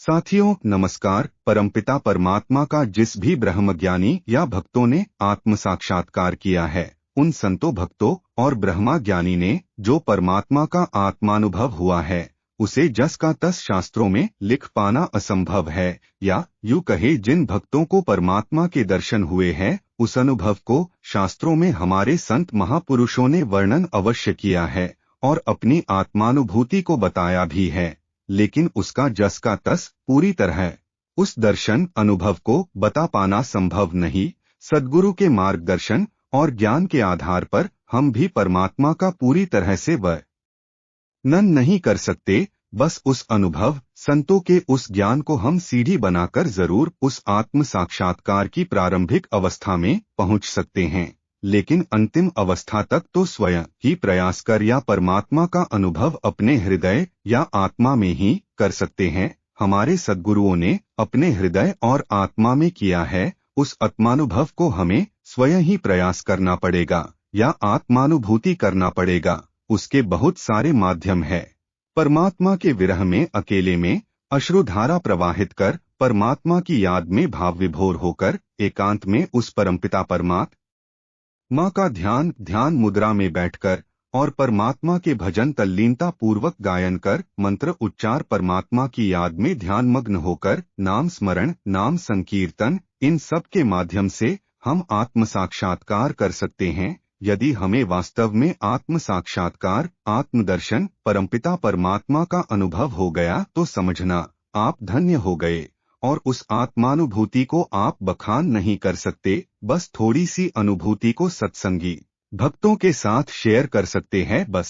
साथियों नमस्कार। परमपिता परमात्मा का जिस भी ब्रह्मज्ञानी या भक्तों ने आत्म साक्षात्कार किया है, उन संतों भक्तों और ब्रह्मा ज्ञानी ने जो परमात्मा का आत्मानुभव हुआ है, उसे जस का तस शास्त्रों में लिख पाना असंभव है। या यूं कहे, जिन भक्तों को परमात्मा के दर्शन हुए हैं, उस अनुभव को शास्त्रों में हमारे संत महापुरुषों ने वर्णन अवश्य किया है और अपनी आत्मानुभूति को बताया भी है, लेकिन उसका जस का तस पूरी तरह उस दर्शन अनुभव को बता पाना संभव नहीं। सद्गुरु के मार्गदर्शन और ज्ञान के आधार पर हम भी परमात्मा का पूरी तरह से वर्णन नहीं कर सकते। बस उस अनुभव संतों के उस ज्ञान को हम सीढ़ी बनाकर जरूर उस आत्म साक्षात्कार की प्रारंभिक अवस्था में पहुंच सकते हैं, लेकिन अंतिम अवस्था तक तो स्वयं ही प्रयास कर या परमात्मा का अनुभव अपने हृदय या आत्मा में ही कर सकते हैं। हमारे सद्गुरुओं ने अपने हृदय और आत्मा में किया है, उस आत्मानुभव को हमें स्वयं ही प्रयास करना पड़ेगा या आत्मानुभूति करना पड़ेगा। उसके बहुत सारे माध्यम है। परमात्मा के विरह में अकेले में अश्रुधारा प्रवाहित कर, परमात्मा की याद में भाव विभोर होकर, एकांत में उस परमपिता परमात्मा का ध्यान मुद्रा में बैठकर और परमात्मा के भजन तल्लीनता पूर्वक गायन कर, मंत्र उच्चार, परमात्मा की याद में ध्यानमग्न होकर नाम स्मरण, नाम संकीर्तन, इन सब के माध्यम से हम आत्म साक्षात्कार कर सकते हैं। यदि हमें वास्तव में आत्म साक्षात्कार, आत्मदर्शन, परमपिता परमात्मा का अनुभव हो गया तो समझना आप धन्य हो गए, और उस आत्मानुभूति को आप बखान नहीं कर सकते, बस थोड़ी सी अनुभूति को सत्संगी भक्तों के साथ शेयर कर सकते हैं बस।